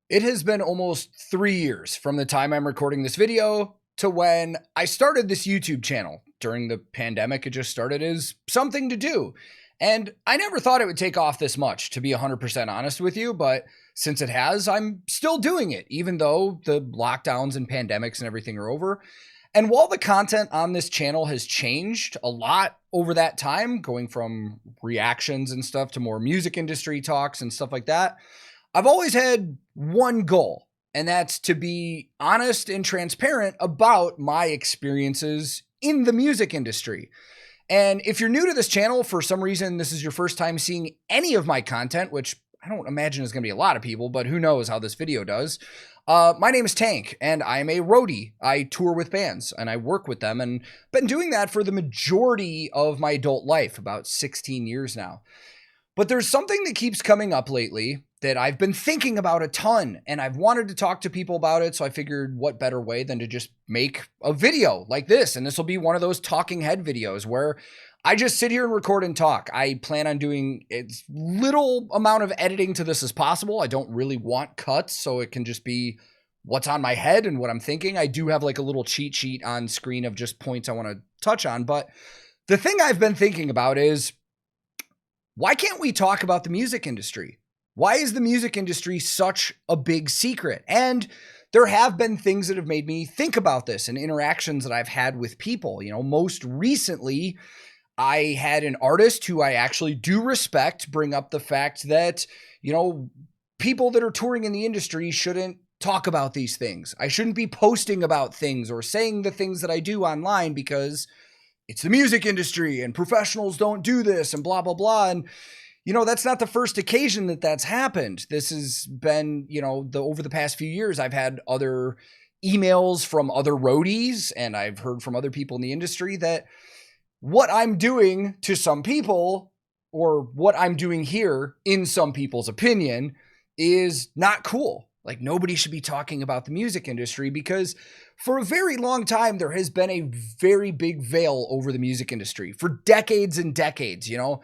It has been almost 3 years from the time I'm recording this video to when I started this YouTube channel. During the pandemic, it just started as something to do. And I never thought it would take off this much, to be 100% honest with you. But since it has, I'm still doing it, even though the lockdowns and pandemics and everything are over. And while the content on this channel has changed a lot over that time, going from reactions and stuff to more music industry talks and stuff like that, I've always had one goal, and that's to be honest and transparent about my experiences in the music industry. And if you're new to this channel, for some reason, this is your first time seeing any of my content, which I don't imagine is going to be a lot of people, but who knows how this video does. My name is Tank, and I am a roadie. I tour with bands, and I work with them, and been doing that for the majority of my adult life, about 16 years now. But there's something that keeps coming up lately that I've been thinking about a ton, and I've wanted to talk to people about it, so I figured what better way than to just make a video like this. And this will be one of those talking head videos where I just sit here and record and talk. I plan on doing as little amount of editing to this as possible. I don't really want cuts, so it can just be what's on my head and what I'm thinking. I do have like a little cheat sheet on screen of just points I want to touch on, but the thing I've been thinking about is, why can't we talk about the music industry? Why is the music industry such a big secret? And there have been things that have made me think about this and interactions that I've had with people. You know, most recently, I had an artist who I actually do respect bring up the fact that, you know, people that are touring in the industry shouldn't talk about these things. I shouldn't be posting about things or saying the things that I do online because it's the music industry and professionals don't do this and blah, blah, blah. And, you know, that's not the first occasion that that's happened. This has been, you know, over the past few years, I've had other emails from other roadies, and I've heard from other people in the industry that what I'm doing to some people, or what I'm doing here in some people's opinion, is not cool. Like, nobody should be talking about the music industry because for a very long time, there has been a very big veil over the music industry for decades and decades. You know,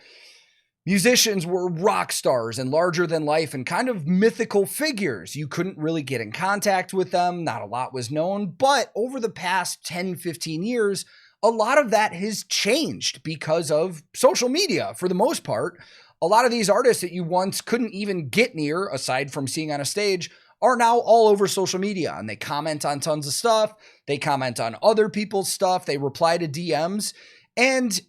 musicians were rock stars and larger than life and kind of mythical figures. You couldn't really get in contact with them. Not a lot was known. But over the past 10, 15 years, a lot of that has changed because of social media for the most part. A lot of these artists that you once couldn't even get near, aside from seeing on a stage, are now all over social media, and they comment on tons of stuff. They comment on other people's stuff. They reply to DMs. And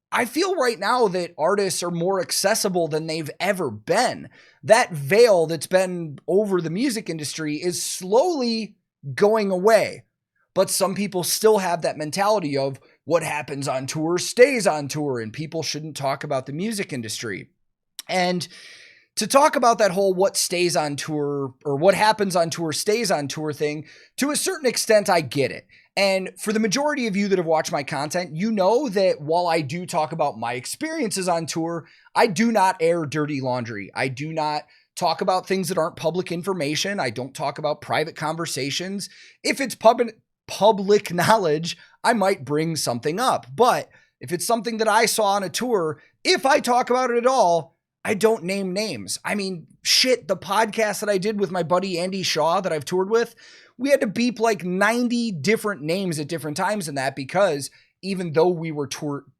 I feel right now that artists are more accessible than they've ever been. That veil that's been over the music industry is slowly going away. But some people still have that mentality of what happens on tour stays on tour, and people shouldn't talk about the music industry. And to talk about that whole what stays on tour or what happens on tour stays on tour thing, to a certain extent, I get it. And for the majority of you that have watched my content, you know that while I do talk about my experiences on tour, I do not air dirty laundry. I do not talk about things that aren't public information. I don't talk about private conversations. If it's public knowledge, I might bring something up. But if it's something that I saw on a tour, if I talk about it at all, I don't name names. I mean, shit, the podcast that I did with my buddy Andy Shaw that I've toured with, we had to beep like 90 different names at different times in that because even though we were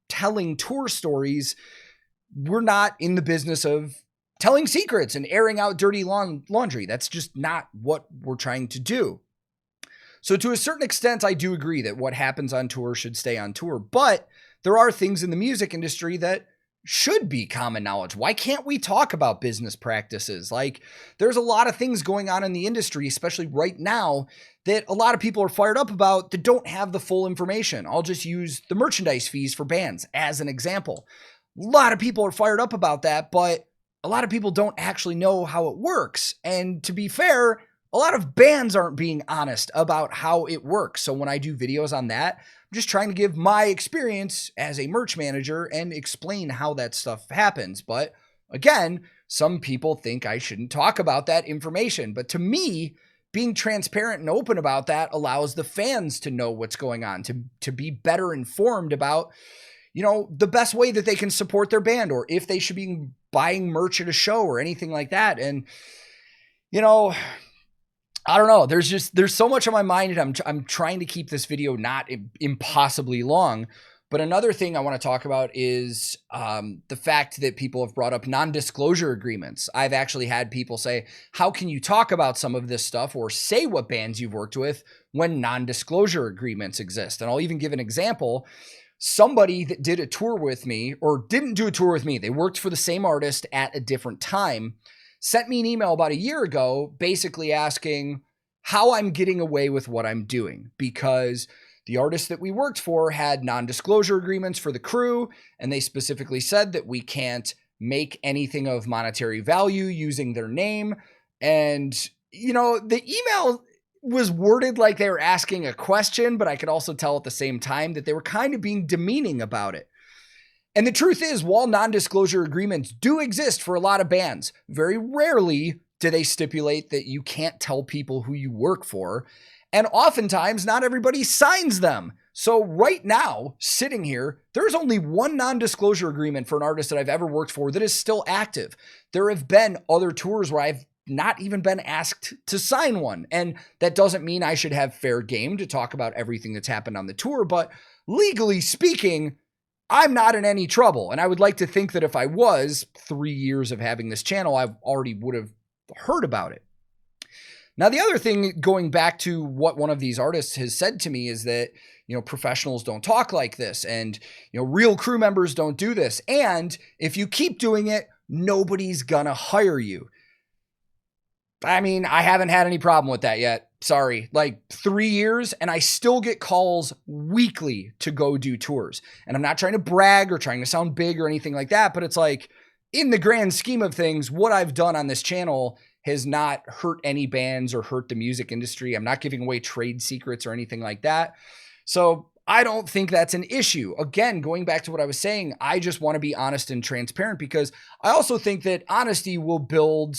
telling tour stories, we're not in the business of telling secrets and airing out dirty laundry. That's just not what we're trying to do. So to a certain extent, I do agree that what happens on tour should stay on tour, but there are things in the music industry that should be common knowledge. Why can't we talk about business practices? Like, there's a lot of things going on in the industry, especially right now, that a lot of people are fired up about that don't have the full information. I'll just use the merchandise fees for bands as an example. A lot of people are fired up about that, but a lot of people don't actually know how it works. And to be fair, a lot of bands aren't being honest about how it works. So when I do videos on that, I'm just trying to give my experience as a merch manager and explain how that stuff happens. But again, some people think I shouldn't talk about that information. But to me, being transparent and open about that allows the fans to know what's going on, to be better informed about, you know, the best way that they can support their band, or if they should be buying merch at a show or anything like that. And, you know, I don't know. There's so much on my mind, and I'm trying to keep this video not impossibly long. But another thing I want to talk about is the fact that people have brought up non-disclosure agreements. I've actually had people say, how can you talk about some of this stuff or say what bands you've worked with when non-disclosure agreements exist? And I'll even give an example. Somebody that did a tour with me, or didn't do a tour with me, they worked for the same artist at a different time, sent me an email about a year ago basically asking how I'm getting away with what I'm doing, because the artist that we worked for had non-disclosure agreements for the crew, and they specifically said that we can't make anything of monetary value using their name. And, you know, the email was worded like they were asking a question, but I could also tell at the same time that they were kind of being demeaning about it. And the truth is, while non-disclosure agreements do exist for a lot of bands, very rarely do they stipulate that you can't tell people who you work for. And oftentimes, not everybody signs them. So right now, sitting here, there's only one non-disclosure agreement for an artist that I've ever worked for that is still active. There have been other tours where I've not even been asked to sign one. And that doesn't mean I should have fair game to talk about everything that's happened on the tour, but legally speaking, I'm not in any trouble. And I would like to think that if I was, 3 years of having this channel, I already would have heard about it. Now, the other thing, going back to what one of these artists has said to me, is that, you know, professionals don't talk like this, and, you know, real crew members don't do this. And if you keep doing it, nobody's gonna hire you. I mean, I haven't had any problem with that yet. Sorry, like 3 years, and I still get calls weekly to go do tours. And I'm not trying to brag or trying to sound big or anything like that, but it's like, in the grand scheme of things, what I've done on this channel has not hurt any bands or hurt the music industry. I'm not giving away trade secrets or anything like that. So I don't think that's an issue. Again, going back to what I was saying, I just want to be honest and transparent, because I also think that honesty will build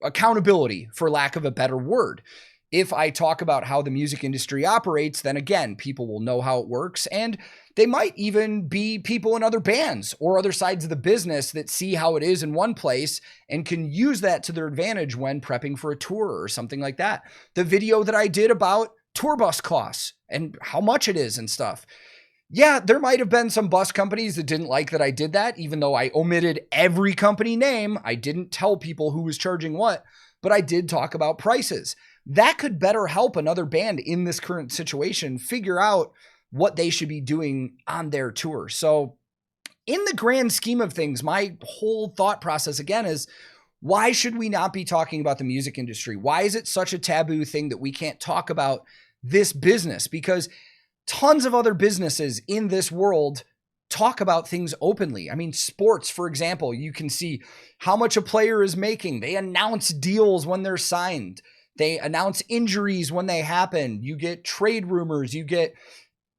accountability, for lack of a better word. If I talk about how the music industry operates, then again, people will know how it works, and they might even be people in other bands or other sides of the business that see how it is in one place and can use that to their advantage when prepping for a tour or something like that. The video that I did about tour bus costs and how much it is and stuff. Yeah, there might have been some bus companies that didn't like that I did that, even though I omitted every company name. I didn't tell people who was charging what, but I did talk about prices. That could better help another band in this current situation figure out what they should be doing on their tour. So in the grand scheme of things, my whole thought process again is, why should we not be talking about the music industry? Why is it such a taboo thing that we can't talk about this business? Because tons of other businesses in this world talk about things openly. I mean, sports, for example, you can see how much a player is making. They announce deals when they're signed. They announce injuries when they happen. You get trade rumors. You get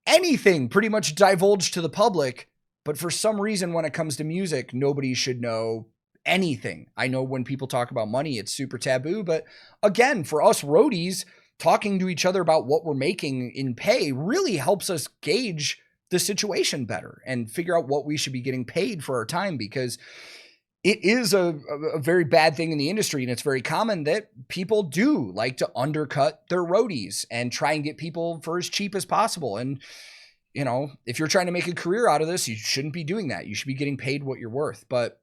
anything pretty much divulged to the public. But for some reason, when it comes to music, nobody should know anything. I know when people talk about money, it's super taboo. But again, for us roadies, talking to each other about what we're making in pay really helps us gauge the situation better and figure out what we should be getting paid for our time, because it is a very bad thing in the industry. And it's very common that people do like to undercut their roadies and try and get people for as cheap as possible. And, you know, if you're trying to make a career out of this, you shouldn't be doing that. You should be getting paid what you're worth. But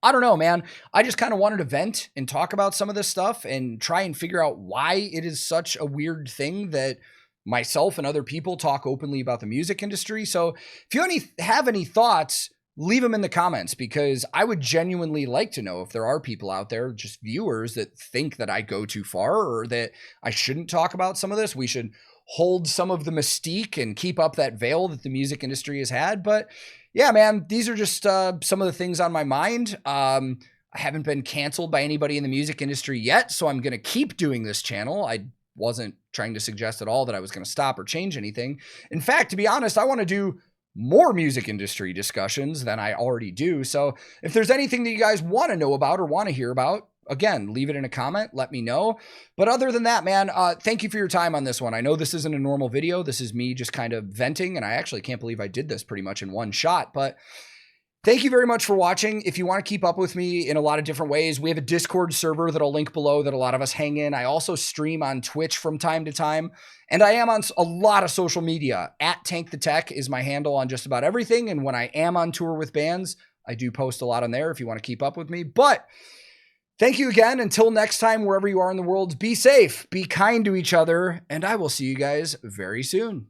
I don't know, man. I just kind of wanted to vent and talk about some of this stuff and try and figure out why it is such a weird thing that myself and other people talk openly about the music industry. So if you have any thoughts, leave them in the comments, because I would genuinely like to know if there are people out there, just viewers, that think that I go too far or that I shouldn't talk about some of this. We should hold some of the mystique and keep up that veil that the music industry has had. But yeah, man, these are just some of the things on my mind. I haven't been canceled by anybody in the music industry yet, so I'm going to keep doing this channel. I wasn't trying to suggest at all that I was going to stop or change anything. In fact, to be honest, I want to do more music industry discussions than I already do. So if there's anything that you guys want to know about or want to hear about, again, leave it in a comment, let me know. But other than that, man, thank you for your time on this one. I know this isn't a normal video. This is me just kind of venting, and I actually can't believe I did this pretty much in one shot. But Thank you very much for watching. If you want to keep up with me in a lot of different ways, we have a Discord server that I'll link below that a lot of us hang in. I also stream on Twitch from time to time, and I am on a lot of social media. @TankTheTech is my handle on just about everything, and when I am on tour with bands, I do post a lot on there if you want to keep up with me. But thank you again. Until next time, wherever you are in the world, be safe, be kind to each other, and I will see you guys very soon.